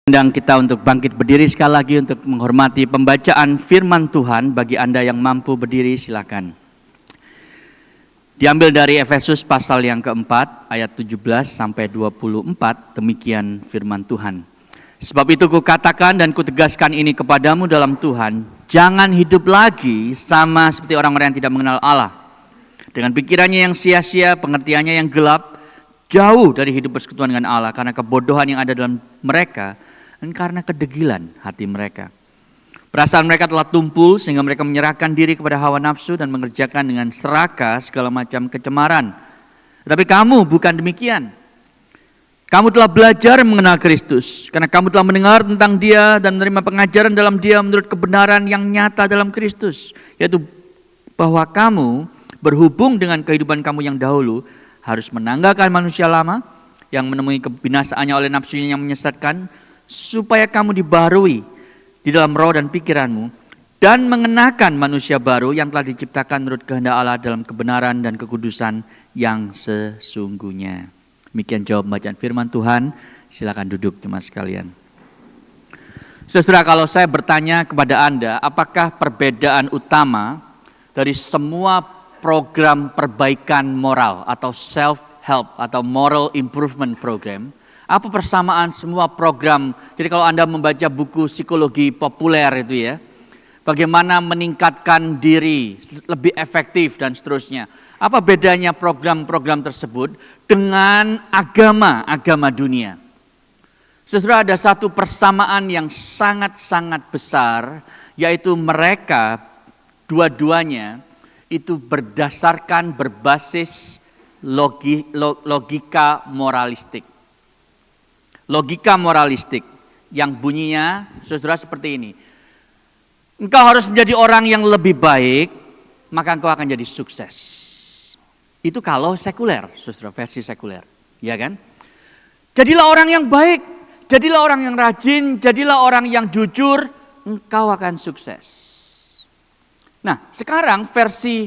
Undang kita untuk bangkit berdiri sekali lagi untuk menghormati pembacaan firman Tuhan. Bagi Anda yang mampu berdiri silakan. Diambil dari Efesus pasal yang keempat ayat 17 sampai 24, demikian firman Tuhan. Sebab itu kukatakan dan kutegaskan ini kepadamu dalam Tuhan, jangan hidup lagi sama seperti orang-orang yang tidak mengenal Allah. Dengan pikirannya yang sia-sia, pengertiannya yang gelap, jauh dari hidup bersekutuan dengan Allah karena kebodohan yang ada dalam mereka dan karena kedegilan hati mereka. Perasaan mereka telah tumpul sehingga mereka menyerahkan diri kepada hawa nafsu dan mengerjakan dengan serakah segala macam kecemaran. Tetapi kamu bukan demikian. Kamu telah belajar mengenal Kristus karena kamu telah mendengar tentang Dia dan menerima pengajaran dalam Dia menurut kebenaran yang nyata dalam Kristus, yaitu bahwa kamu berhubung dengan kehidupan kamu yang dahulu harus menanggalkan manusia lama yang menemui kebinasaannya oleh nafsunya yang menyesatkan, supaya kamu dibarui di dalam roh dan pikiranmu dan mengenakan manusia baru yang telah diciptakan menurut kehendak Allah dalam kebenaran dan kekudusan yang sesungguhnya. Demikian jawab bacaan firman Tuhan. Silakan duduk jemaat sekalian. Saudara, kalau saya bertanya kepada Anda, apakah perbedaan utama dari semua program perbaikan moral atau self-help atau moral improvement program, apa persamaan semua program? Jadi kalau Anda membaca buku psikologi populer itu ya, bagaimana meningkatkan diri lebih efektif dan seterusnya. Apa bedanya program-program tersebut dengan agama dunia? Saudara, ada satu persamaan yang sangat-sangat besar, yaitu mereka dua-duanya itu berbasis logika moralistik. Logika moralistik yang bunyinya, saudara, seperti ini. Engkau harus menjadi orang yang lebih baik, maka engkau akan jadi sukses. Itu kalau sekuler, saudara, versi sekuler. Ya kan? Jadilah orang yang baik, jadilah orang yang rajin, jadilah orang yang jujur, engkau akan sukses. Nah, sekarang versi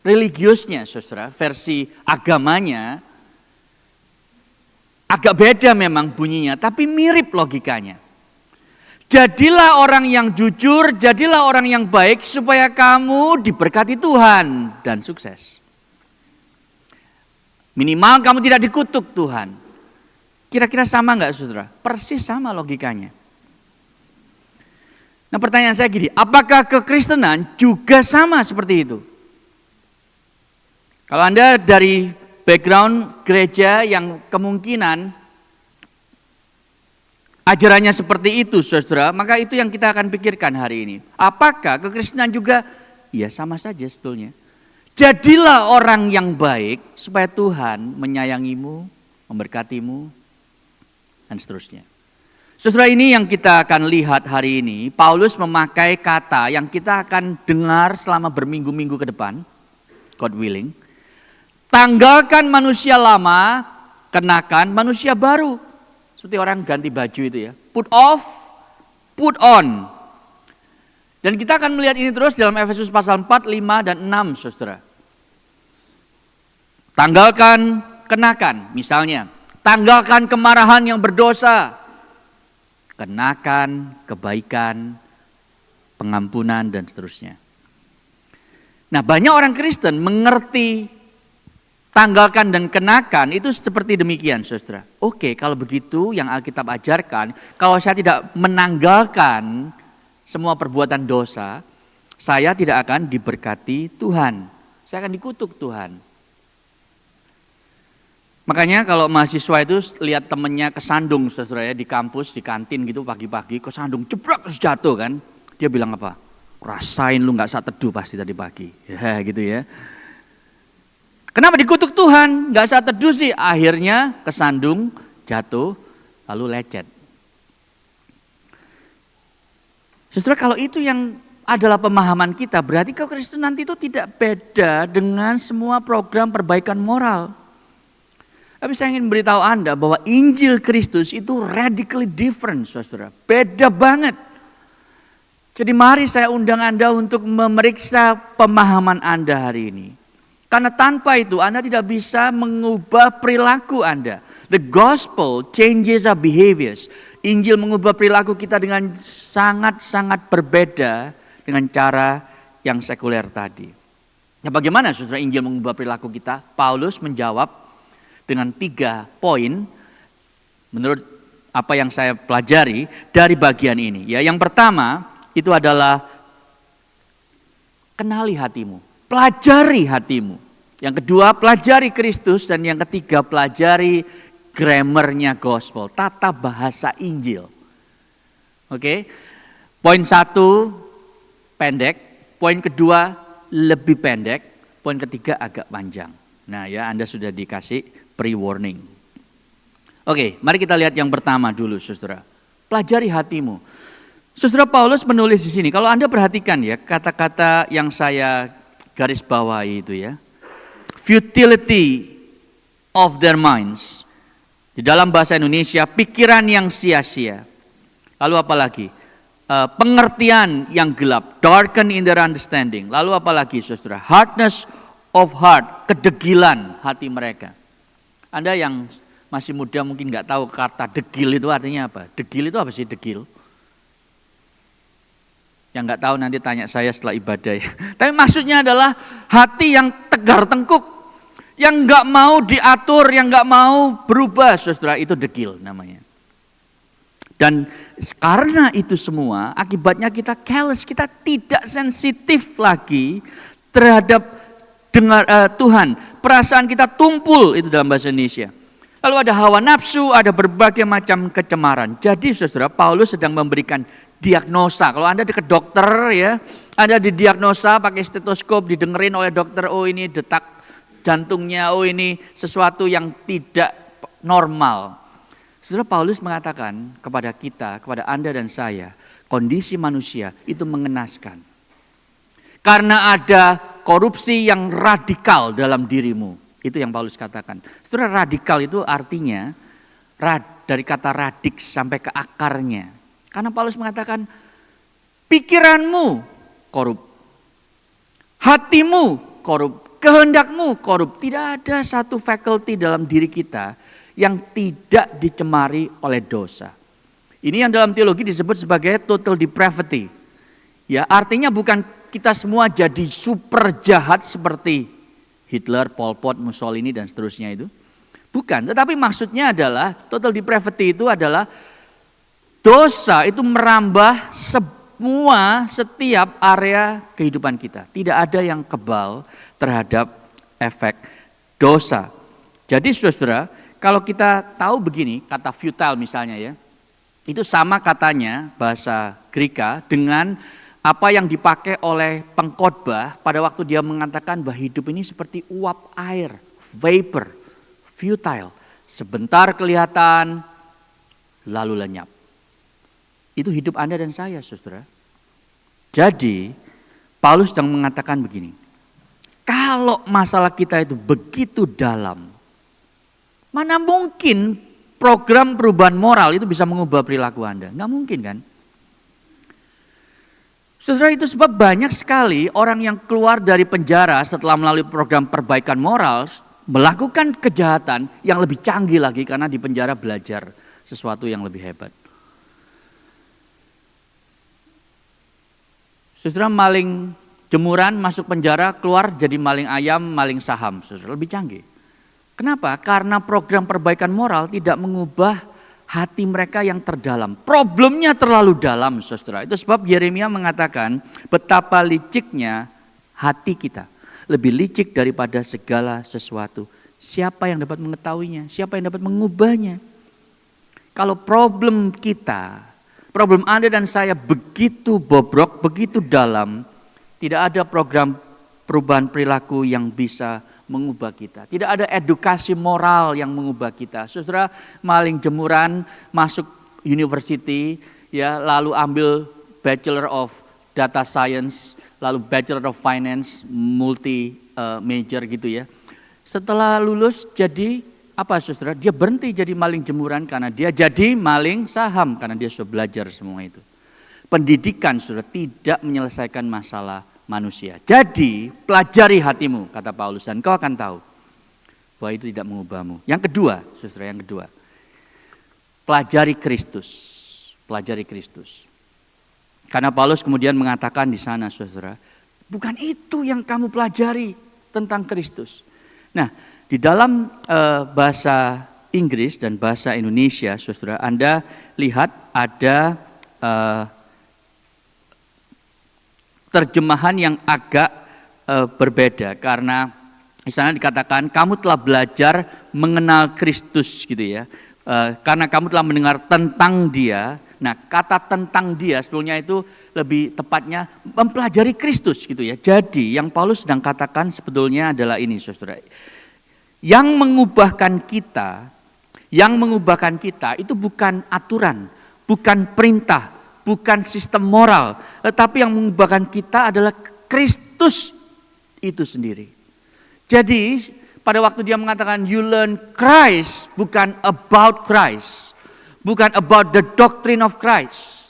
religiusnya, saudara, versi agamanya, agak beda memang bunyinya, tapi mirip logikanya. Jadilah orang yang jujur, jadilah orang yang baik, supaya kamu diberkati Tuhan dan sukses. Minimal kamu tidak dikutuk Tuhan. Kira-kira sama enggak, saudara? Persis sama logikanya. Nah, pertanyaan saya gini, apakah kekristenan juga sama seperti itu? Kalau Anda dari background gereja yang kemungkinan ajarannya seperti itu, saudara, maka itu yang kita akan pikirkan hari ini. Apakah kekristenan juga? Ya, sama saja sebetulnya. Jadilah orang yang baik supaya Tuhan menyayangimu, memberkatimu, dan seterusnya. Saudara, ini yang kita akan lihat hari ini. Paulus memakai kata yang kita akan dengar selama berminggu-minggu ke depan, God willing. Tanggalkan manusia lama, kenakan manusia baru. Seperti orang ganti baju itu ya. Put off, put on. Dan kita akan melihat ini terus dalam Efesus pasal 4, 5, dan 6, saudara. Tanggalkan, kenakan. Misalnya, tanggalkan kemarahan yang berdosa. Kenakan kebaikan, pengampunan, dan seterusnya. Nah, banyak orang Kristen mengerti tanggalkan dan kenakan itu seperti demikian, saudara. Oke, kalau begitu yang Alkitab ajarkan, kalau saya tidak menanggalkan semua perbuatan dosa, saya tidak akan diberkati Tuhan. Saya akan dikutuk Tuhan. Makanya kalau mahasiswa itu lihat temennya kesandung, saudara ya, di kampus, di kantin gitu pagi-pagi, kesandung, jebrak terus jatuh kan. Dia bilang apa? Rasain lu gak saat teduh pasti tadi pagi. Ya gitu ya. Kenapa dikutuk Tuhan? Gak saat teduh sih. Akhirnya kesandung, jatuh, lalu lecet. Saudara, kalau itu yang adalah pemahaman kita, berarti kekristenan itu tidak beda dengan semua program perbaikan moral. Tapi saya ingin beritahu Anda bahwa Injil Kristus itu radically different, saudara. Beda banget. Jadi mari saya undang Anda untuk memeriksa pemahaman Anda hari ini. Karena tanpa itu Anda tidak bisa mengubah perilaku Anda. The gospel changes our behaviors. Injil mengubah perilaku kita dengan sangat-sangat berbeda dengan cara yang sekuler tadi. Nah, bagaimana saudara Injil mengubah perilaku kita? Paulus menjawab dengan 3 poin menurut apa yang saya pelajari dari bagian ini. Ya, yang pertama itu adalah kenali hatimu, pelajari hatimu. Yang kedua, pelajari Kristus, dan yang ketiga, pelajari grammarnya gospel, tata bahasa Injil. Oke. Poin 1 pendek, poin kedua lebih pendek, poin ketiga agak panjang. Nah, ya Anda sudah dikasih pre-warning. Oke, mari kita lihat yang pertama dulu, Saudara. Pelajari hatimu. Saudara, Paulus menulis di sini, kalau Anda perhatikan ya, kata-kata yang saya garis bawahi itu ya. Futility of their minds. Di dalam bahasa Indonesia, pikiran yang sia-sia. Lalu apa lagi? Pengertian yang gelap, darken in their understanding. Lalu apa lagi, Saudara? Hardness of heart, kedegilan hati mereka. Anda yang masih muda mungkin nggak tahu kata degil itu artinya apa. Degil itu apa sih, degil? Yang nggak tahu nanti tanya saya setelah ibadah ya. Tapi maksudnya adalah hati yang tegar tengkuk, yang nggak mau diatur, yang nggak mau berubah, Saudara, itu degil namanya. Dan karena itu semua, akibatnya kita careless, kita tidak sensitif lagi terhadap Tuhan. Perasaan kita tumpul, itu dalam bahasa Indonesia. Lalu ada hawa nafsu, ada berbagai macam kecemaran. Jadi Saudara, Paulus sedang memberikan diagnosa. Kalau Anda dekat dokter ya, Anda didiagnosa pakai stetoskop, didengerin oleh dokter, oh ini detak jantungnya, oh ini sesuatu yang tidak normal. Saudara, Paulus mengatakan kepada kita, kepada Anda dan saya, kondisi manusia itu mengenaskan. Karena ada korupsi yang radikal dalam dirimu. Itu yang Paulus katakan. Saudara, radikal itu artinya dari kata radix sampai ke akarnya. Karena Paulus mengatakan pikiranmu korup, hatimu korup, kehendakmu korup. Tidak ada satu faculty dalam diri kita yang tidak dicemari oleh dosa. Ini yang dalam teologi disebut sebagai total depravity. Ya, artinya bukan kita semua jadi super jahat seperti Hitler, Pol Pot, Mussolini dan seterusnya itu. Bukan, tetapi maksudnya adalah total depravity itu adalah dosa itu merambah setiap area kehidupan kita. Tidak ada yang kebal terhadap efek dosa. Jadi Saudara, kalau kita tahu begini, kata futile misalnya ya, itu sama katanya bahasa Greka dengan apa yang dipakai oleh pengkhotbah pada waktu dia mengatakan bahwa hidup ini seperti uap air, vapor, futile. Sebentar kelihatan, lalu lenyap. Itu hidup Anda dan saya, Saudara. Jadi, Paulus sedang mengatakan begini, kalau masalah kita itu begitu dalam, mana mungkin program perubahan moral itu bisa mengubah perilaku Anda? Nggak mungkin kan? Saudara, itu sebab banyak sekali orang yang keluar dari penjara setelah melalui program perbaikan moral, melakukan kejahatan yang lebih canggih lagi karena di penjara belajar sesuatu yang lebih hebat. Saudara, maling jemuran masuk penjara, keluar jadi maling ayam, maling saham. Saudara, lebih canggih. Kenapa? Karena program perbaikan moral tidak mengubah hati mereka yang terdalam. Problemnya terlalu dalam, Saudara. Itu sebab Yeremia mengatakan betapa liciknya hati kita. Lebih licik daripada segala sesuatu. Siapa yang dapat mengetahuinya? Siapa yang dapat mengubahnya? Kalau problem kita, problem Anda dan saya begitu bobrok, begitu dalam, tidak ada program perubahan perilaku yang bisa mengubah kita. Tidak ada edukasi moral yang mengubah kita. Saudara, maling jemuran masuk university, ya, lalu ambil Bachelor of Data Science, lalu Bachelor of Finance, multi major gitu ya. Setelah lulus jadi apa, Saudara? Dia berhenti jadi maling jemuran karena dia jadi maling saham karena dia sudah belajar semua itu. Pendidikan, Saudara, tidak menyelesaikan masalah manusia. Jadi pelajari hatimu, kata Paulus, dan kau akan tahu bahwa itu tidak mengubahmu. Yang kedua, saudara, yang kedua, pelajari Kristus. Pelajari Kristus. Karena Paulus kemudian mengatakan di sana, saudara, bukan itu yang kamu pelajari tentang Kristus. Nah, di dalam bahasa Inggris dan bahasa Indonesia, saudara, Anda lihat ada terjemahan yang agak berbeda. Karena di sana dikatakan, kamu telah belajar mengenal Kristus gitu ya. Karena kamu telah mendengar tentang dia. Nah, kata tentang dia sebelumnya itu lebih tepatnya mempelajari Kristus gitu ya. Jadi yang Paulus sedang katakan sebetulnya adalah ini, saudara. Yang mengubahkan kita itu bukan aturan, bukan perintah, bukan sistem moral, tetapi yang mengubahkan kita adalah Kristus itu sendiri. Jadi pada waktu dia mengatakan you learn Christ, bukan about Christ, bukan about the doctrine of Christ.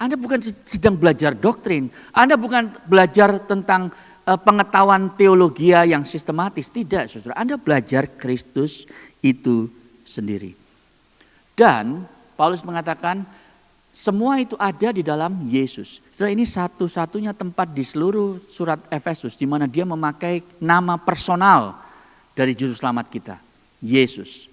Anda bukan sedang belajar doktrin, Anda bukan belajar tentang pengetahuan teologi yang sistematis, tidak, saudara. Anda belajar Kristus itu sendiri. Dan Paulus mengatakan semua itu ada di dalam Yesus. Saudara, ini satu-satunya tempat di seluruh surat Efesus di mana dia memakai nama personal dari juru selamat kita, Yesus.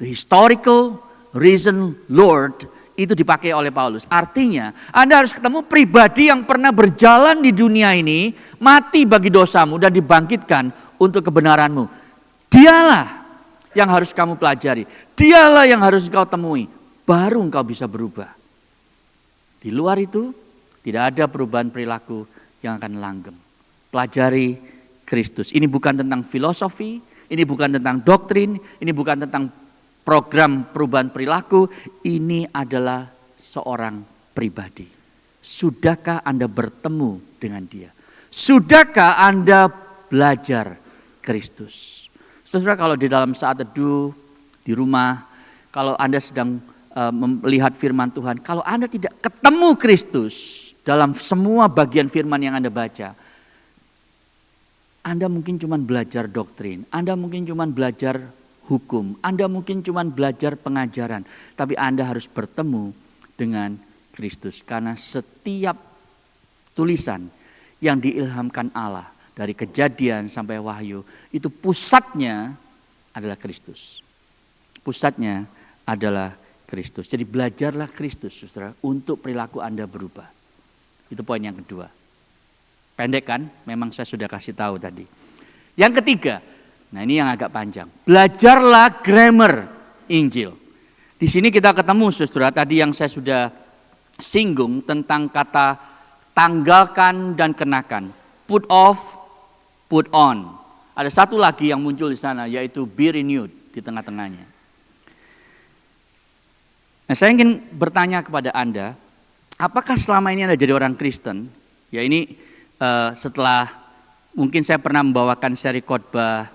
The historical risen Lord itu dipakai oleh Paulus. Artinya Anda harus ketemu pribadi yang pernah berjalan di dunia ini, mati bagi dosamu dan dibangkitkan untuk kebenaranmu. Dialah yang harus kamu pelajari. Dialah yang harus kau temui. Baru engkau bisa berubah. Di luar itu tidak ada perubahan perilaku yang akan langgeng. Pelajari Kristus. Ini bukan tentang filosofi, ini bukan tentang doktrin, ini bukan tentang program perubahan perilaku, ini adalah seorang pribadi. Sudahkah Anda bertemu dengan dia? Sudahkah Anda belajar Kristus? Saudara, kalau di dalam saat teduh, di rumah, kalau Anda sedang melihat firman Tuhan, kalau Anda tidak ketemu Kristus dalam semua bagian firman yang Anda baca, Anda mungkin cuma belajar doktrin, Anda mungkin cuma belajar hukum, Anda mungkin cuma belajar pengajaran, tapi Anda harus bertemu dengan Kristus. Karena setiap tulisan yang diilhamkan Allah, dari Kejadian sampai Wahyu, itu pusatnya adalah Kristus. Pusatnya adalah Kristus. Jadi belajarlah Kristus, saudara, untuk perilaku Anda berubah. Itu poin yang kedua. Pendek kan? Memang saya sudah kasih tahu tadi. Yang ketiga, nah ini yang agak panjang. Belajarlah grammar Injil. Di sini kita ketemu, saudara, tadi yang saya sudah singgung tentang kata tanggalkan dan kenakan. Put off, put on. Ada satu lagi yang muncul di sana, yaitu be renewed di tengah-tengahnya. Nah, saya ingin bertanya kepada Anda, apakah selama ini Anda jadi orang Kristen? Ya, ini setelah mungkin saya pernah membawakan seri khotbah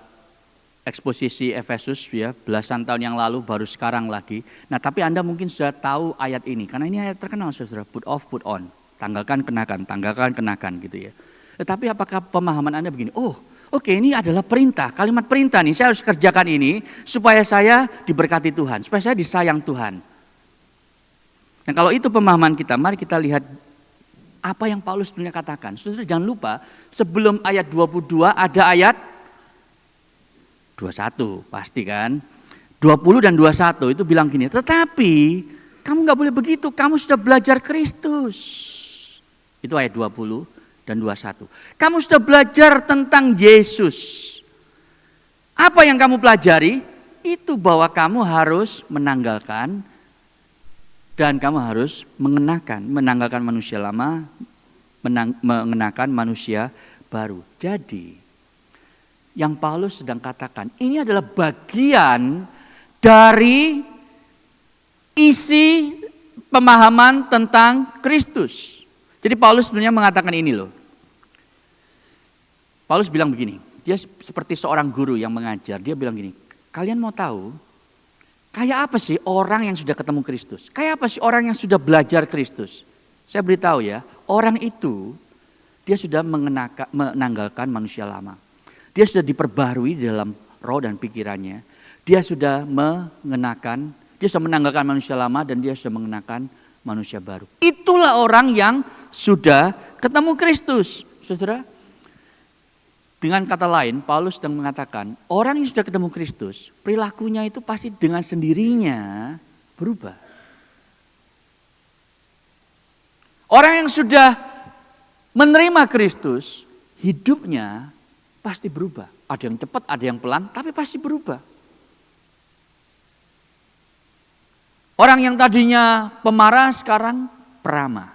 eksposisi Efesus ya, belasan tahun yang lalu, baru sekarang lagi. Nah, tapi Anda mungkin sudah tahu ayat ini, karena ini ayat terkenal, saudara, put off, put on. Tanggalkan, kenakan gitu ya. Tetapi apakah pemahaman Anda begini, oke, ini adalah perintah, kalimat perintah nih, saya harus kerjakan ini supaya saya diberkati Tuhan, supaya saya disayang Tuhan. Nah, kalau itu pemahaman kita, mari kita lihat apa yang Paulus sebenarnya katakan. Saudara, jangan lupa, sebelum ayat 22 ada ayat 21, pasti kan. 20 dan 21 itu bilang gini, tetapi kamu gak boleh begitu, kamu sudah belajar Kristus. Itu ayat 20 dan 21. Kamu sudah belajar tentang Yesus. Apa yang kamu pelajari? Itu bahwa kamu harus menanggalkan dan kamu harus menanggalkan manusia lama, mengenakan manusia baru. Jadi, yang Paulus sedang katakan, ini adalah bagian dari isi pemahaman tentang Kristus. Jadi Paulus sebenarnya mengatakan ini loh. Paulus bilang begini, dia seperti seorang guru yang mengajar. Dia bilang gini, kalian mau tahu, kayak apa sih orang yang sudah ketemu Kristus? Kayak apa sih orang yang sudah belajar Kristus? Saya beritahu ya, orang itu dia sudah menanggalkan manusia lama. Dia sudah diperbarui dalam roh dan pikirannya. Dia sudah menanggalkan manusia lama dan dia sudah mengenakan manusia baru. Itulah orang yang sudah ketemu Kristus, saudara. Dengan kata lain, Paulus sedang mengatakan, orang yang sudah ketemu Kristus, perilakunya itu pasti dengan sendirinya berubah. Orang yang sudah menerima Kristus, hidupnya pasti berubah. Ada yang cepat, ada yang pelan, tapi pasti berubah. Orang yang tadinya pemarah, sekarang peramah.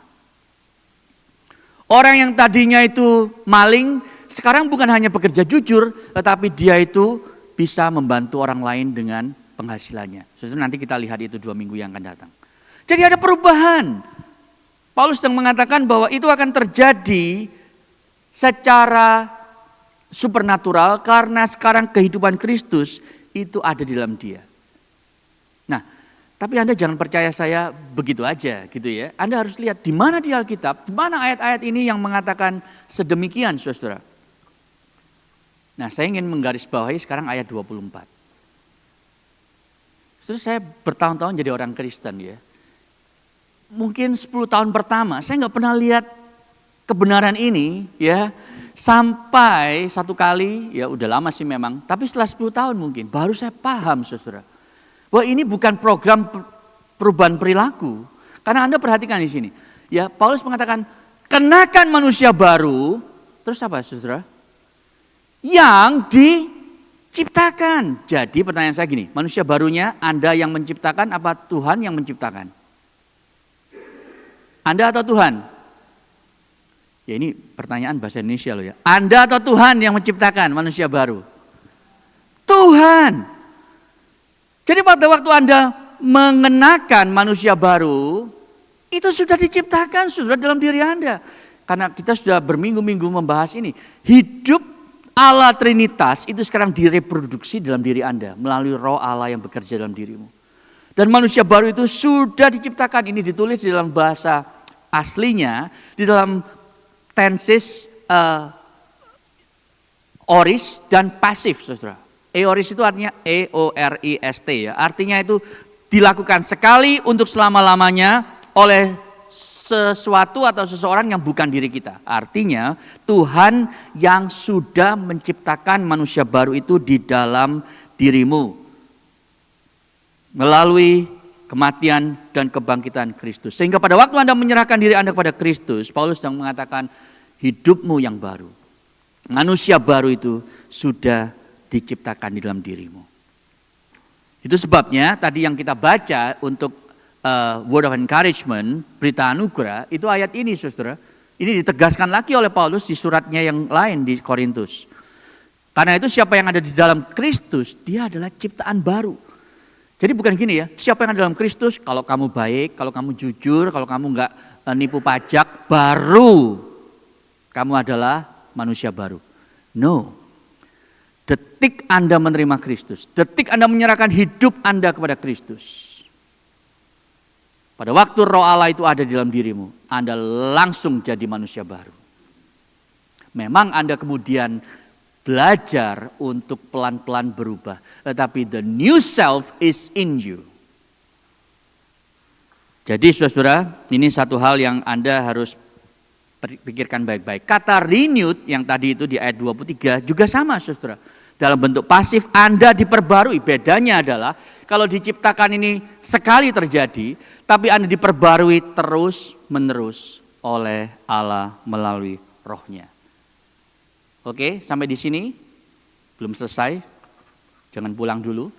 Orang yang tadinya itu maling, sekarang bukan hanya bekerja jujur, tetapi dia itu bisa membantu orang lain dengan penghasilannya. Nanti kita lihat itu 2 minggu yang akan datang. Jadi ada perubahan. Paulus sedang mengatakan bahwa itu akan terjadi secara supernatural karena sekarang kehidupan Kristus itu ada di dalam dia. Nah, tapi Anda jangan percaya saya begitu aja gitu ya. Anda harus lihat di mana di Alkitab, di mana ayat-ayat ini yang mengatakan sedemikian, saudara. Nah, saya ingin menggarisbawahi sekarang ayat 24. Terus saya bertahun-tahun jadi orang Kristen ya. Mungkin 10 tahun pertama saya nggak pernah lihat kebenaran ini ya. Sampai satu kali, ya udah lama sih memang. Tapi setelah 10 tahun mungkin baru saya paham, saudara. Bahwa ini bukan program perubahan perilaku. Karena Anda perhatikan di sini. Ya, Paulus mengatakan, kenakan manusia baru. Terus apa, saudara? Yang diciptakan. Jadi pertanyaan saya gini, manusia barunya Anda yang menciptakan apa Tuhan yang menciptakan? Anda atau Tuhan? Ya ini pertanyaan bahasa Indonesia loh ya. Anda atau Tuhan yang menciptakan manusia baru? Tuhan. Jadi pada waktu Anda mengenakan manusia baru, itu sudah diciptakan, sudah dalam diri Anda. Karena kita sudah berminggu-minggu membahas ini. Hidup Allah Trinitas itu sekarang direproduksi dalam diri Anda melalui roh Allah yang bekerja dalam dirimu. Dan manusia baru itu sudah diciptakan. Ini ditulis di dalam bahasa aslinya, di dalam tenses oris dan pasif, saudara. Eoris itu artinya E-O-R-I-S-T ya. Artinya itu dilakukan sekali untuk selama-lamanya oleh sesuatu atau seseorang yang bukan diri kita. Artinya Tuhan yang sudah menciptakan manusia baru itu di dalam dirimu. Melalui kematian dan kebangkitan Kristus. Sehingga pada waktu Anda menyerahkan diri Anda kepada Kristus, Paulus sedang mengatakan hidupmu yang baru. Manusia baru itu sudah diciptakan di dalam dirimu. Itu sebabnya tadi yang kita baca untuk word of encouragement, berita anugerah, itu ayat ini saudara. Ini ditegaskan lagi oleh Paulus di suratnya yang lain di Korintus. Karena itu siapa yang ada di dalam Kristus, dia adalah ciptaan baru. Jadi bukan gini ya, siapa yang ada dalam Kristus, kalau kamu baik, kalau kamu jujur, kalau kamu enggak nipu pajak, baru kamu adalah manusia baru. No. Detik Anda menerima Kristus, detik Anda menyerahkan hidup Anda kepada Kristus. Pada waktu roh Allah itu ada di dalam dirimu, Anda langsung jadi manusia baru. Memang Anda kemudian belajar untuk pelan-pelan berubah. Tetapi the new self is in you. Jadi saudara, ini satu hal yang Anda harus pikirkan baik-baik. Kata renewed yang tadi itu di ayat 23 juga sama saudara. Dalam bentuk pasif Anda diperbarui. Bedanya adalah kalau diciptakan ini sekali terjadi, tapi Anda diperbarui terus menerus oleh Allah melalui rohnya. Oke, sampai di sini belum selesai. Jangan pulang dulu.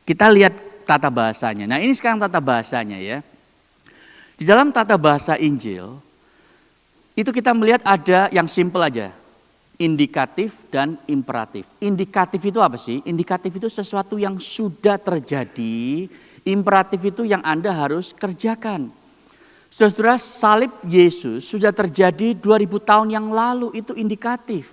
Kita lihat tata bahasanya. Nah, ini sekarang tata bahasanya ya. Di dalam tata bahasa Injil itu kita melihat ada yang simple aja. Indikatif dan imperatif. Indikatif itu apa sih? Indikatif itu sesuatu yang sudah terjadi. Imperatif itu yang Anda harus kerjakan. Saudara, salib Yesus sudah terjadi 2000 tahun yang lalu, itu indikatif.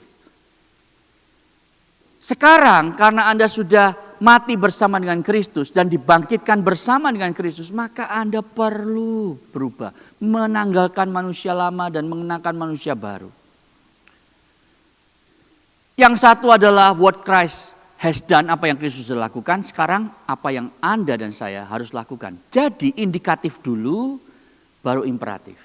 Sekarang karena Anda sudah mati bersama dengan Kristus dan dibangkitkan bersama dengan Kristus, maka Anda perlu berubah. Menanggalkan manusia lama dan mengenakan manusia baru. Yang satu adalah what Christ has done, apa yang Kristus sudah lakukan. Sekarang apa yang Anda dan saya harus lakukan. Jadi indikatif dulu, baru imperatif.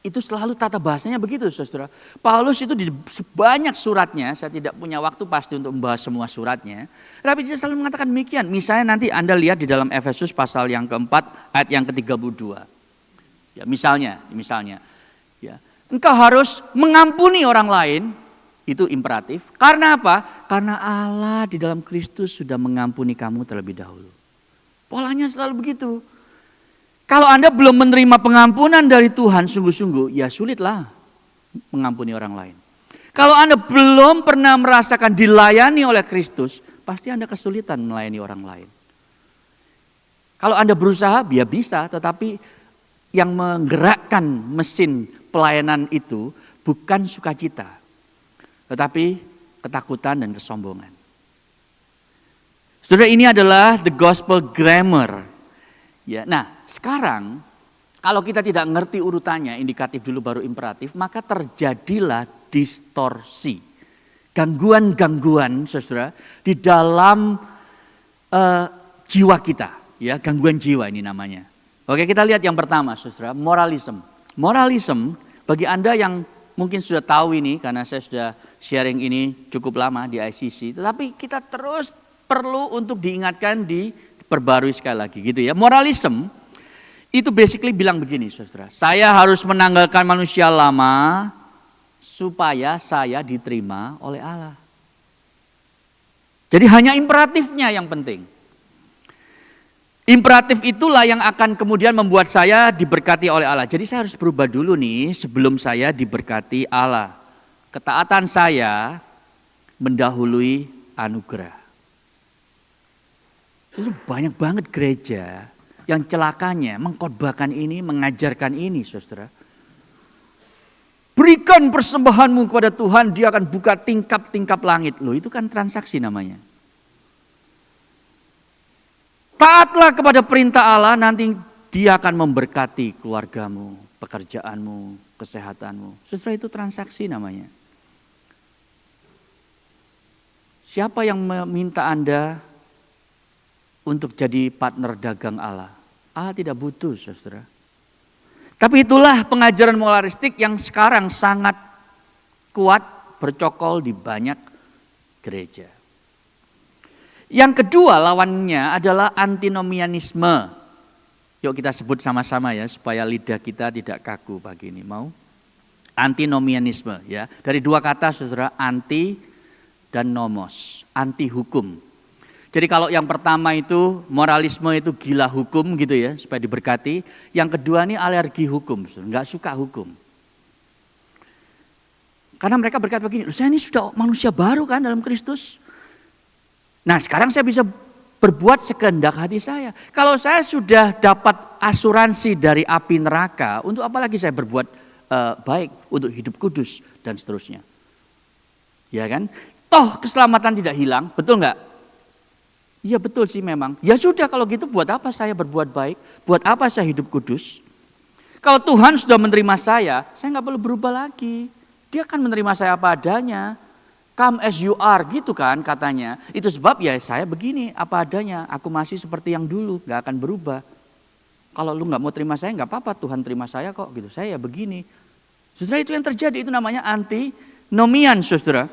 Itu selalu tata bahasanya begitu, saudara. Paulus itu di sebanyak suratnya, saya tidak punya waktu pasti untuk membahas semua suratnya. Tapi dia selalu mengatakan demikian. Misalnya nanti Anda lihat di dalam Efesus pasal yang keempat, ayat yang ke-32. Ya, misalnya. Ya, engkau harus mengampuni orang lain, itu imperatif. Karena apa? Karena Allah di dalam Kristus sudah mengampuni kamu terlebih dahulu. Polanya selalu begitu. Kalau Anda belum menerima pengampunan dari Tuhan sungguh-sungguh, ya sulitlah mengampuni orang lain. Kalau Anda belum pernah merasakan dilayani oleh Kristus, pasti Anda kesulitan melayani orang lain. Kalau Anda berusaha, ya bisa, tetapi yang menggerakkan mesin pelayanan itu bukan sukacita, tetapi ketakutan dan kesombongan. Saudara, ini adalah the gospel grammar. Ya, nah sekarang kalau kita tidak ngerti urutannya, indikatif dulu baru imperatif, maka terjadilah distorsi. Gangguan-gangguan, saudara, di dalam jiwa kita. Ya, gangguan jiwa ini namanya. Oke, kita lihat yang pertama, saudara, moralism. Moralism, bagi Anda yang mungkin sudah tahu ini, karena saya sudah sharing ini cukup lama di ICC. Tetapi kita terus perlu untuk diingatkan, diperbarui sekali lagi gitu ya. Moralism itu basically bilang begini, saudara. Saya harus menanggalkan manusia lama supaya saya diterima oleh Allah. Jadi hanya imperatifnya yang penting. Imperatif itulah yang akan kemudian membuat saya diberkati oleh Allah. Jadi saya harus berubah dulu nih sebelum saya diberkati Allah. Ketaatan saya mendahului anugerah. Itu banyak banget gereja yang celakanya mengkhotbahkan ini, mengajarkan ini, saudara. Berikan persembahanmu kepada Tuhan, dia akan buka tingkap-tingkap langit. Loh, itu kan transaksi namanya. Taatlah kepada perintah Allah, nanti dia akan memberkati keluargamu, pekerjaanmu, kesehatanmu. Saudara, itu transaksi namanya. Siapa yang meminta Anda untuk jadi partner dagang Allah? Allah tidak butuh, saudara. Tapi itulah pengajaran moralistik yang sekarang sangat kuat bercokol di banyak gereja. Yang kedua lawannya adalah antinomianisme. Yuk kita sebut sama-sama ya supaya lidah kita tidak kaku pagi ini. Mau? Antinomianisme ya. Dari dua kata, saudara, anti dan nomos, anti hukum. Jadi kalau yang pertama itu moralisme itu gila hukum gitu ya, supaya diberkati. Yang kedua ini alergi hukum, nggak suka hukum. Karena mereka berkata begini, saya ini sudah manusia baru kan dalam Kristus. Nah sekarang saya bisa berbuat sekehendak hati saya. Kalau saya sudah dapat asuransi dari api neraka, untuk apa lagi saya berbuat baik untuk hidup kudus dan seterusnya. Ya kan? Toh keselamatan tidak hilang, betul nggak? Iya betul sih memang. Ya sudah kalau gitu buat apa saya berbuat baik? Buat apa saya hidup kudus? Kalau Tuhan sudah menerima saya nggak perlu berubah lagi. Dia akan menerima saya apa adanya. Come as you are gitu kan katanya. Itu sebab ya saya begini apa adanya. Aku masih seperti yang dulu, nggak akan berubah. Kalau lu nggak mau terima saya nggak apa-apa, Tuhan terima saya kok gitu. Saya ya begini. Saudara, itu yang terjadi, itu namanya antinomian, saudara.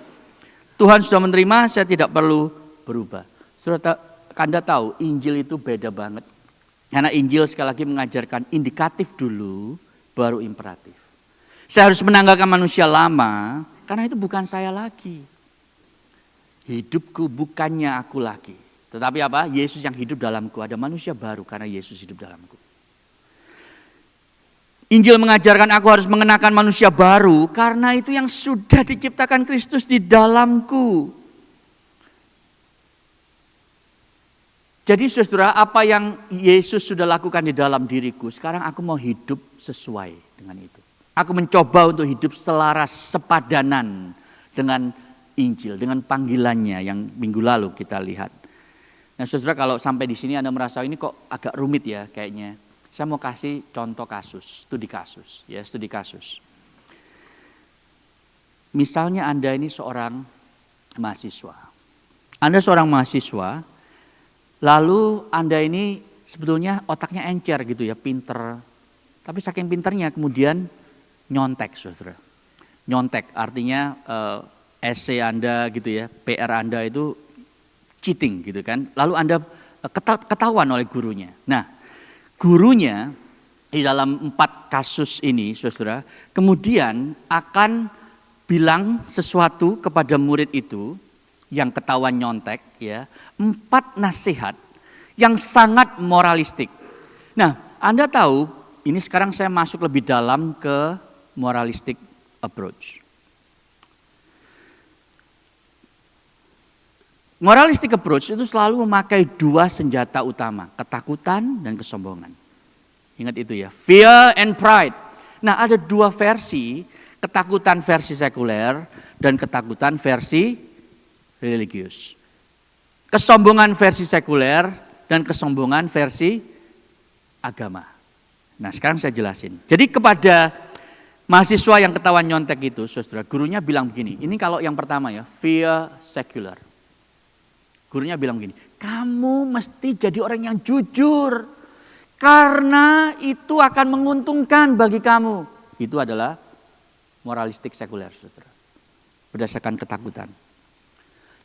Tuhan sudah menerima, saya tidak perlu berubah. Saudara, Anda tahu Injil itu beda banget. Karena Injil sekali lagi mengajarkan indikatif dulu, baru imperatif. Saya harus menanggalkan manusia lama, karena itu bukan saya lagi. Hidupku bukannya aku lagi. Tetapi apa? Yesus yang hidup dalamku, ada manusia baru karena Yesus hidup dalamku. Injil mengajarkan aku harus mengenakan manusia baru, karena itu yang sudah diciptakan Kristus di dalamku. Jadi saudara, apa yang Yesus sudah lakukan di dalam diriku, sekarang aku mau hidup sesuai dengan itu. Aku mencoba untuk hidup selaras, sepadanan dengan Injil, dengan panggilannya yang minggu lalu kita lihat. Nah saudara, kalau sampai di sini Anda merasa ini kok agak rumit ya kayaknya. Saya mau kasih contoh kasus, studi kasus. Misalnya Anda ini seorang mahasiswa. Anda seorang mahasiswa, lalu Anda ini sebetulnya otaknya encer gitu ya, pinter. Tapi saking pinternya kemudian nyontek, saudara. Nyontek artinya essay Anda gitu ya, PR Anda itu cheating gitu kan. Lalu Anda ketahuan oleh gurunya. Nah, gurunya di dalam 4 kasus ini, saudara, kemudian akan bilang sesuatu kepada murid itu yang ketahuan nyontek, ya, 4 nasihat yang sangat moralistik. Nah, Anda tahu, ini sekarang saya masuk lebih dalam ke moralistic approach. Moralistic approach itu selalu memakai 2 senjata utama, ketakutan dan kesombongan. Ingat itu ya, fear and pride. Nah, ada 2 versi, ketakutan versi sekuler dan ketakutan versi religius. Kesombongan versi sekuler dan kesombongan versi agama. Nah, sekarang saya jelasin. Jadi kepada mahasiswa yang ketahuan nyontek itu, saudara, gurunya bilang begini. Ini kalau yang pertama ya, fear secular. Gurunya bilang begini, kamu mesti jadi orang yang jujur. Karena itu akan menguntungkan bagi kamu. Itu adalah moralistik sekuler, saudara. Berdasarkan ketakutan.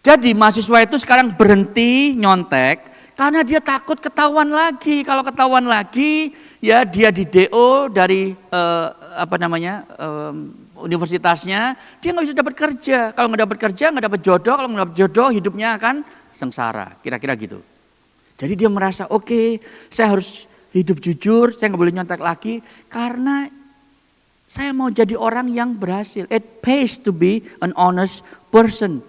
Jadi mahasiswa itu sekarang berhenti nyontek karena dia takut ketahuan lagi. Kalau ketahuan lagi, ya dia di DO dari universitasnya, dia nggak bisa dapat kerja. Kalau nggak dapat kerja, nggak dapat jodoh. Kalau nggak dapat jodoh, hidupnya akan sengsara. Kira-kira gitu. Jadi dia merasa, oke, saya harus hidup jujur, saya nggak boleh nyontek lagi karena saya mau jadi orang yang berhasil. It pays to be an honest person.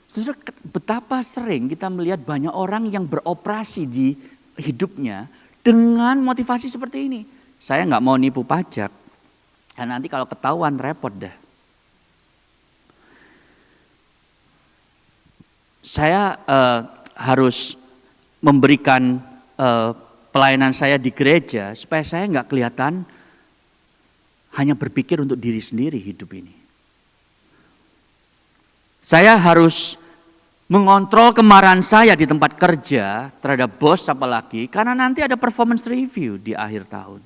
Saudara, betapa sering kita melihat banyak orang yang beroperasi di hidupnya dengan motivasi seperti ini. Saya nggak mau nipu pajak, karena nanti kalau ketahuan repot dah. Saya harus memberikan pelayanan saya di gereja supaya saya nggak kelihatan hanya berpikir untuk diri sendiri hidup ini. Saya harus mengontrol kemarahan saya di tempat kerja terhadap bos apalagi karena nanti ada performance review di akhir tahun.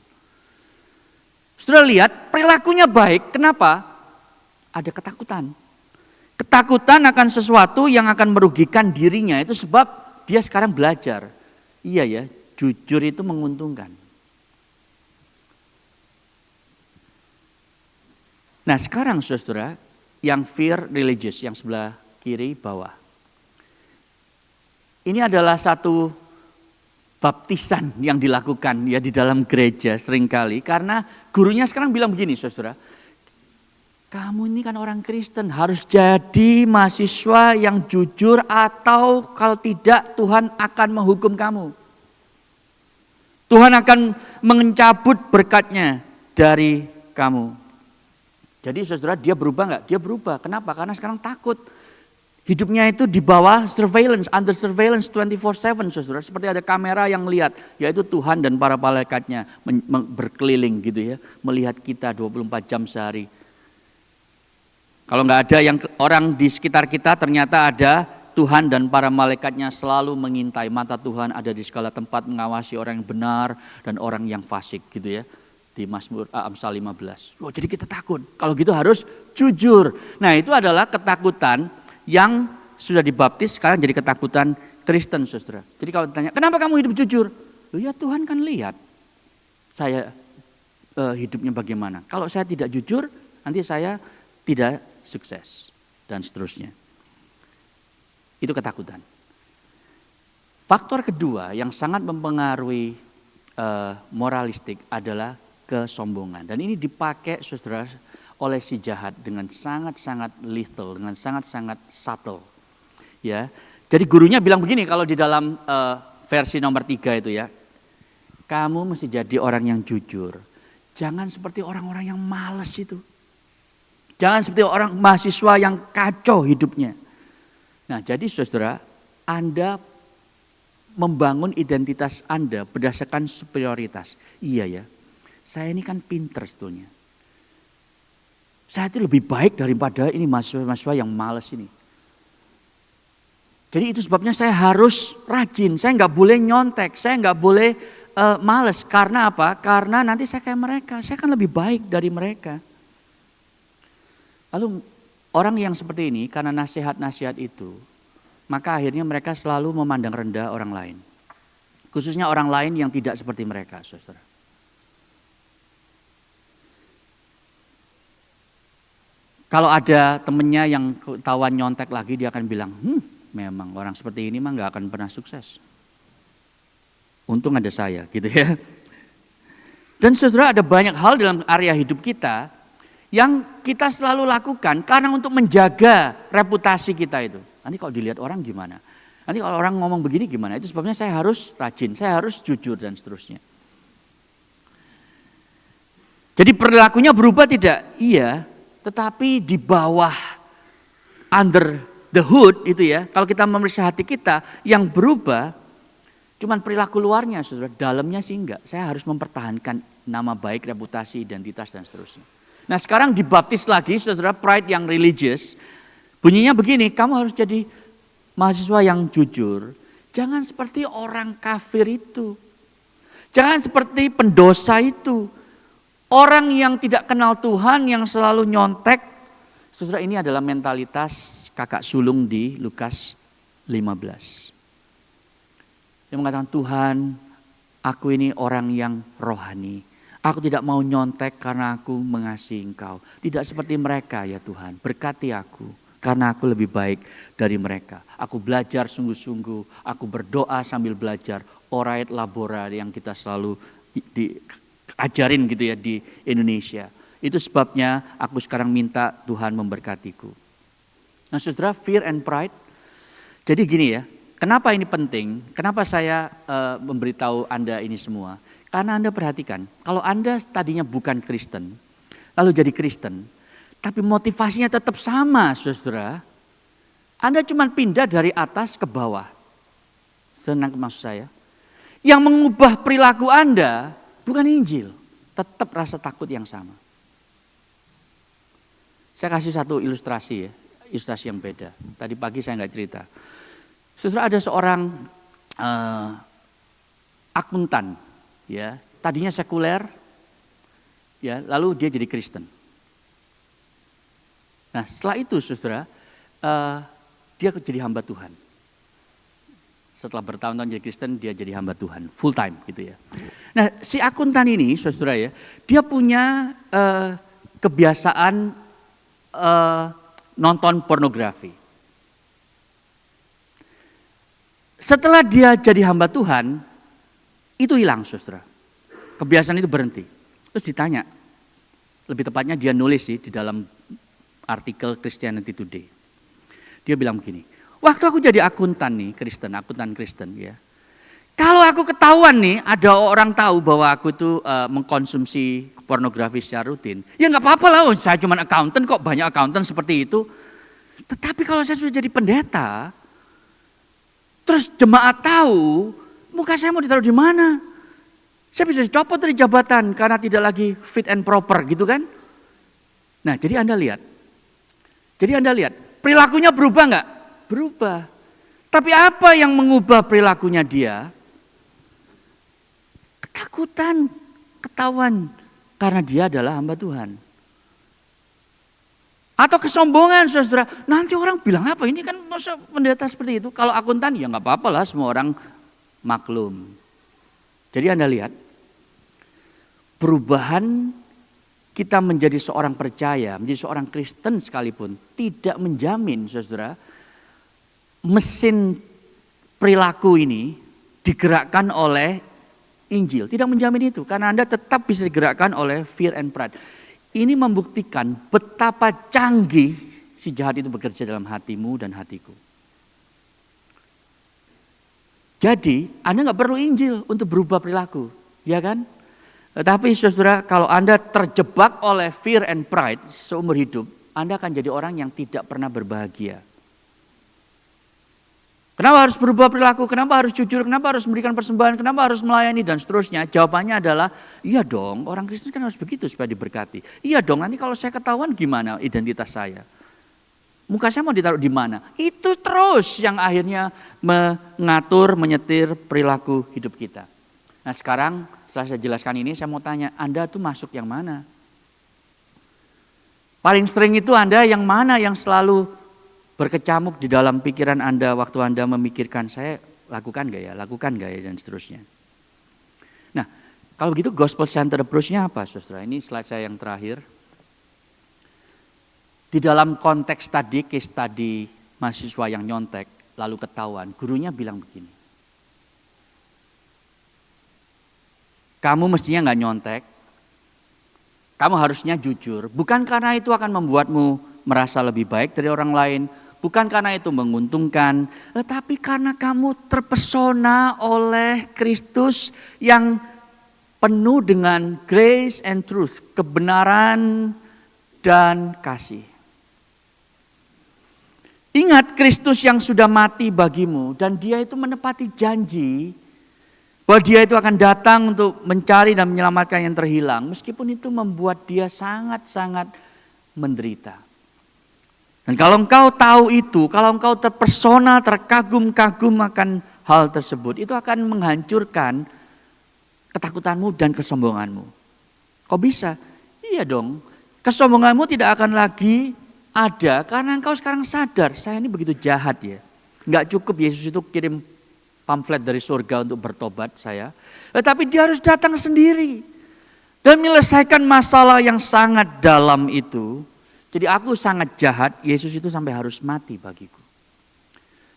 Sudah lihat perilakunya baik, kenapa? Ada ketakutan. Ketakutan akan sesuatu yang akan merugikan dirinya itu sebab dia sekarang belajar. Iya ya, jujur itu menguntungkan. Nah sekarang saudara, yang fear religious, yang sebelah kiri bawah. Ini adalah satu baptisan yang dilakukan ya di dalam gereja seringkali. Karena gurunya sekarang bilang begini saudara. Kamu ini kan orang Kristen harus jadi mahasiswa yang jujur atau kalau tidak Tuhan akan menghukum kamu. Tuhan akan mencabut berkatnya dari kamu. Jadi saudara dia berubah nggak? Dia berubah. Kenapa? Karena sekarang takut. Hidupnya itu di bawah surveillance, under surveillance 24/7 saudara. Seperti ada kamera yang melihat, yaitu Tuhan dan para malaikatnya berkeliling gitu ya. Melihat kita 24 jam sehari. Kalau nggak ada yang orang di sekitar kita ternyata ada Tuhan dan para malaikatnya selalu mengintai. Mata Tuhan ada di segala tempat mengawasi orang yang benar dan orang yang fasik gitu ya. Di Amsal 15. Oh, jadi kita takut. Kalau gitu harus jujur. Nah itu adalah ketakutan yang sudah dibaptis sekarang jadi ketakutan Kristen saudara. Jadi kalau ditanya, kenapa kamu hidup jujur? Loh ya Tuhan kan lihat saya hidupnya bagaimana. Kalau saya tidak jujur, nanti saya tidak sukses dan seterusnya. Itu ketakutan. Faktor kedua yang sangat mempengaruhi moralistik adalah kesombongan. Dan ini dipakai saudara oleh si jahat dengan sangat-sangat lethal, dengan sangat-sangat subtle. Ya. Jadi gurunya bilang begini kalau di dalam versi nomor 3 itu ya. Kamu mesti jadi orang yang jujur. Jangan seperti orang-orang yang malas itu. Jangan seperti orang mahasiswa yang kacau hidupnya. Nah jadi saudara, Anda membangun identitas Anda berdasarkan superioritas. Iya ya, saya ini kan pinter sebetulnya. Saya itu lebih baik daripada ini mahasiswa-mahasiswa yang malas ini. Jadi itu sebabnya saya harus rajin, saya nggak boleh nyontek, saya nggak boleh males. Karena apa? Karena nanti saya kayak mereka, saya kan lebih baik dari mereka. Lalu orang yang seperti ini karena nasihat-nasihat itu, maka akhirnya mereka selalu memandang rendah orang lain. Khususnya orang lain yang tidak seperti mereka, saudara. Kalau ada temennya yang ketahuan nyontek lagi, dia akan bilang, memang orang seperti ini mah gak akan pernah sukses. Untung ada saya gitu ya. Dan saudara, ada banyak hal dalam area hidup kita yang kita selalu lakukan karena untuk menjaga reputasi kita itu. Nanti kalau dilihat orang gimana? Nanti kalau orang ngomong begini gimana? Itu sebabnya saya harus rajin, saya harus jujur dan seterusnya. Jadi perilakunya berubah tidak? Iya, tetapi di bawah, under the hood itu ya, kalau kita memeriksa hati kita, yang berubah cuman perilaku luarnya, saudara, dalamnya sih enggak. Saya harus mempertahankan nama baik, reputasi, identitas dan seterusnya. Nah sekarang dibaptis lagi, saudara, pride yang religious. Bunyinya begini, kamu harus jadi mahasiswa yang jujur. Jangan seperti orang kafir itu. Jangan seperti pendosa itu. Orang yang tidak kenal Tuhan, yang selalu nyontek. Saudara, ini adalah mentalitas kakak sulung di Lukas 15. Dia mengatakan, Tuhan, aku ini orang yang rohani. Aku tidak mau nyontek karena aku mengasihi Engkau. Tidak seperti mereka ya Tuhan. Berkati aku karena aku lebih baik dari mereka. Aku belajar sungguh-sungguh. Aku berdoa sambil belajar. Orate labora yang kita selalu diajarin gitu ya di Indonesia. Itu sebabnya aku sekarang minta Tuhan memberkatiku. Nah saudara, fear and pride. Jadi gini ya. Kenapa ini penting? Kenapa saya memberitahu Anda ini semua? Karena Anda perhatikan, kalau Anda tadinya bukan Kristen, lalu jadi Kristen, tapi motivasinya tetap sama, saudara. Anda cuma pindah dari atas ke bawah. Senang maksud saya. Yang mengubah perilaku Anda bukan Injil, tetap rasa takut yang sama. Saya kasih satu ilustrasi ya, ilustrasi yang beda. Tadi pagi saya nggak cerita. Saudara, ada seorang akuntan. Ya, tadinya sekuler, ya, lalu dia jadi Kristen. Nah, setelah itu, saudara, dia jadi hamba Tuhan. Setelah bertahun-tahun jadi Kristen, dia jadi hamba Tuhan, full time, gitu ya. Nah, si akuntan ini, saudara ya, dia punya kebiasaan nonton pornografi. Setelah dia jadi hamba Tuhan, itu hilang, saudara. Kebiasaan itu berhenti. Terus ditanya, lebih tepatnya dia nulis sih di dalam artikel Christianity Today. Dia bilang begini, waktu aku jadi akuntan nih, akuntan Kristen ya. Kalau aku ketahuan nih, ada orang tahu bahwa aku tuh mengkonsumsi pornografi secara rutin. Ya nggak apa-apa lah, saya cuma akuntan kok, banyak akuntan seperti itu. Tetapi kalau saya sudah jadi pendeta, terus jemaat tahu, muka saya mau ditaruh di mana? Saya bisa dicopot dari jabatan karena tidak lagi fit and proper gitu kan. Nah jadi Anda lihat. Perilakunya berubah nggak? Berubah. Tapi apa yang mengubah perilakunya dia? Ketakutan, ketahuan. Karena dia adalah hamba Tuhan. Atau kesombongan, saudara. Nanti orang bilang apa? Ini kan masa pendeta seperti itu. Kalau akuntan ya nggak apa-apa lah, semua orang maklum. Jadi Anda lihat, perubahan kita menjadi seorang percaya, menjadi seorang Kristen sekalipun, tidak menjamin, saudara, mesin perilaku ini digerakkan oleh Injil. Tidak menjamin itu, karena Anda tetap bisa digerakkan oleh fear and pride. Ini membuktikan betapa canggih si jahat itu bekerja dalam hatimu dan hatiku. Jadi Anda nggak perlu Injil untuk berubah perilaku, ya kan? Tetapi saudara, kalau Anda terjebak oleh fear and pride seumur hidup, Anda akan jadi orang yang tidak pernah berbahagia. Kenapa harus berubah perilaku? Kenapa harus jujur? Kenapa harus memberikan persembahan? Kenapa harus melayani dan seterusnya? Jawabannya adalah, iya dong, orang Kristen kan harus begitu supaya diberkati. Iya dong, nanti kalau saya ketahuan gimana identitas saya? Muka saya mau ditaruh di mana? Itu terus yang akhirnya mengatur, menyetir perilaku hidup kita. Nah sekarang setelah saya jelaskan ini, saya mau tanya, Anda tuh masuk yang mana? Paling sering itu Anda yang mana yang selalu berkecamuk di dalam pikiran Anda waktu Anda memikirkan, saya lakukan gak ya, dan seterusnya. Nah, kalau begitu gospel center approach-nya apa, saudara? Ini slide saya yang terakhir. Di dalam konteks tadi, case tadi mahasiswa yang nyontek, lalu ketahuan, gurunya bilang begini. Kamu mestinya nggak nyontek, kamu harusnya jujur. Bukan karena itu akan membuatmu merasa lebih baik dari orang lain, bukan karena itu menguntungkan, tetapi karena kamu terpesona oleh Kristus yang penuh dengan grace and truth, kebenaran dan kasih. Ingat Kristus yang sudah mati bagimu dan dia itu menepati janji bahwa dia itu akan datang untuk mencari dan menyelamatkan yang terhilang. Meskipun itu membuat dia sangat-sangat menderita. Dan kalau engkau tahu itu, kalau engkau terpesona, terkagum-kagum akan hal tersebut, itu akan menghancurkan ketakutanmu dan kesombonganmu. Kok bisa? Iya dong, kesombonganmu tidak akan lagi ada karena engkau sekarang sadar, saya ini begitu jahat ya. Enggak cukup Yesus itu kirim pamflet dari surga untuk bertobat saya. Tetapi dia harus datang sendiri. Dan menyelesaikan masalah yang sangat dalam itu. Jadi aku sangat jahat, Yesus itu sampai harus mati bagiku.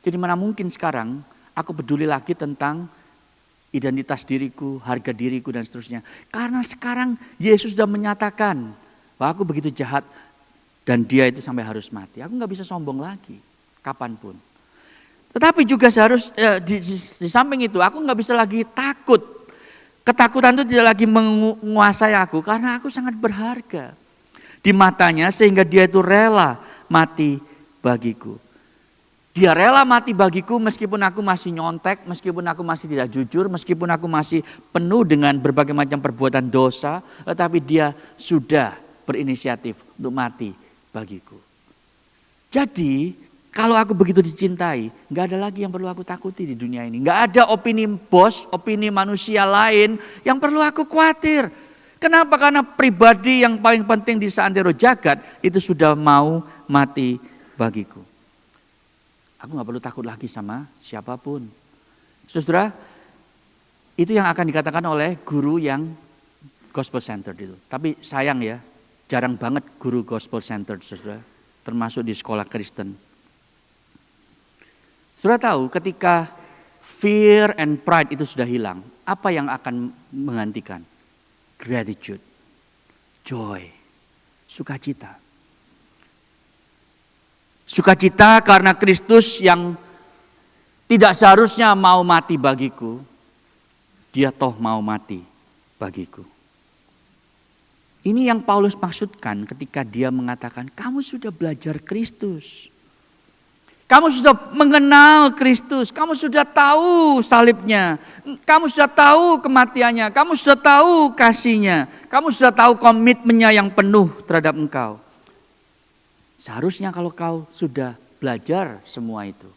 Jadi mana mungkin sekarang aku peduli lagi tentang identitas diriku, harga diriku dan seterusnya. Karena sekarang Yesus sudah menyatakan bahwa aku begitu jahat. Dan dia itu sampai harus mati. Aku gak bisa sombong lagi, kapanpun. Tetapi juga seharus di samping itu, aku gak bisa lagi takut. Ketakutan itu tidak lagi menguasai aku, karena aku sangat berharga di matanya, sehingga dia itu rela mati bagiku. Dia rela mati bagiku meskipun aku masih nyontek, meskipun aku masih tidak jujur, meskipun aku masih penuh dengan berbagai macam perbuatan dosa, tetapi dia sudah berinisiatif untuk mati bagiku. Jadi kalau aku begitu dicintai, gak ada lagi yang perlu aku takuti di dunia ini. Gak ada opini bos, opini manusia lain yang perlu aku khawatir. Kenapa? Karena pribadi yang paling penting di seantero jagat itu sudah mau mati bagiku. Aku gak perlu takut lagi sama siapapun. Saudara, itu yang akan dikatakan oleh guru yang gospel centered itu. Tapi sayang ya, jarang banget guru gospel centered, saudara, termasuk di sekolah Kristen. Saudara tahu ketika fear and pride itu sudah hilang, apa yang akan menggantikan? Gratitude, joy, sukacita. Sukacita karena Kristus yang tidak seharusnya mau mati bagiku, dia toh mau mati bagiku. Ini yang Paulus maksudkan ketika dia mengatakan, kamu sudah belajar Kristus. Kamu sudah mengenal Kristus, kamu sudah tahu salibnya, kamu sudah tahu kematiannya, kamu sudah tahu kasihnya, kamu sudah tahu komitmennya yang penuh terhadap engkau. Seharusnya kalau kau sudah belajar semua itu,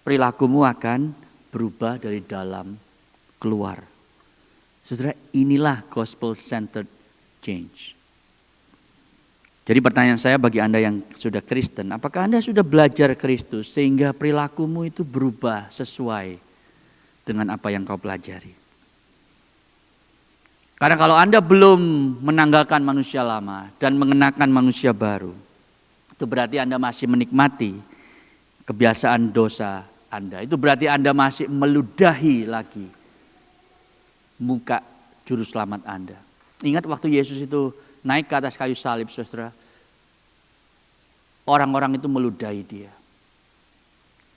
perilakumu akan berubah dari dalam keluar. Saudara, inilah gospel centered change. Jadi pertanyaan saya bagi Anda yang sudah Kristen, apakah Anda sudah belajar Kristus sehingga perilakumu itu berubah sesuai dengan apa yang kau pelajari? Karena kalau Anda belum menanggalkan manusia lama dan mengenakan manusia baru, itu berarti Anda masih menikmati kebiasaan dosa Anda. Itu berarti Anda masih meludahi lagi muka juru selamat Anda. Ingat waktu Yesus itu naik ke atas kayu salib, saudara. Orang-orang itu meludahi dia.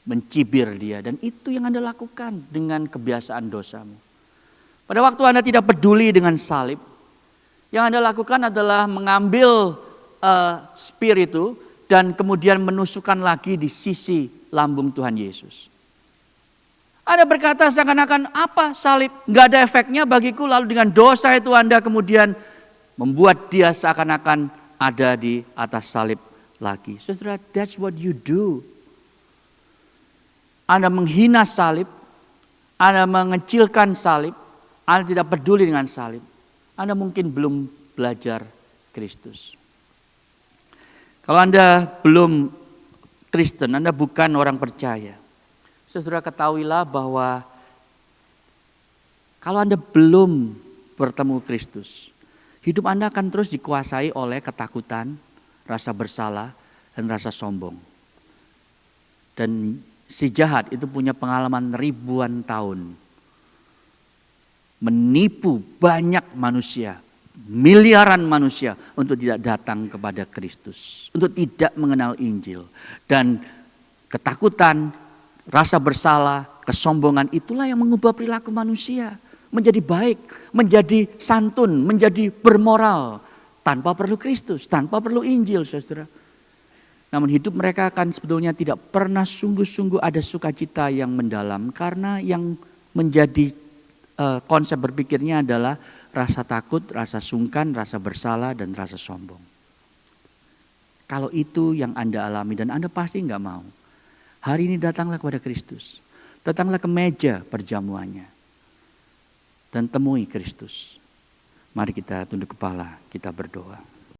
Mencibir dia. Dan itu yang Anda lakukan dengan kebiasaan dosamu. Pada waktu Anda tidak peduli dengan salib, yang Anda lakukan adalah mengambil spear itu dan kemudian menusukkan lagi di sisi lambung Tuhan Yesus. Anda berkata seakan-akan apa salib? Gak ada efeknya bagiku. Lalu dengan dosa itu Anda kemudian membuat dia seakan-akan ada di atas salib lagi. Saudara, that's what you do. Anda menghina salib, Anda mengecilkan salib, Anda tidak peduli dengan salib. Anda mungkin belum belajar Kristus. Kalau Anda belum Kristen, Anda bukan orang percaya. Saudara, ketahuilah bahwa kalau Anda belum bertemu Kristus, hidup Anda akan terus dikuasai oleh ketakutan, rasa bersalah, dan rasa sombong. Dan si jahat itu punya pengalaman ribuan tahun. Menipu banyak manusia, miliaran manusia untuk tidak datang kepada Kristus. Untuk tidak mengenal Injil. Dan ketakutan, rasa bersalah, kesombongan itulah yang mengubah perilaku manusia. Menjadi baik, menjadi santun, menjadi bermoral. Tanpa perlu Kristus, tanpa perlu Injil, saudara. Namun hidup mereka akan sebetulnya tidak pernah sungguh-sungguh ada sukacita yang mendalam. Karena yang menjadi konsep berpikirnya adalah rasa takut, rasa sungkan, rasa bersalah, dan rasa sombong. Kalau itu yang Anda alami dan Anda pasti nggak mau. Hari ini datanglah kepada Kristus. Datanglah ke meja perjamuannya. Dan temui Kristus. Mari kita tunduk kepala, kita berdoa.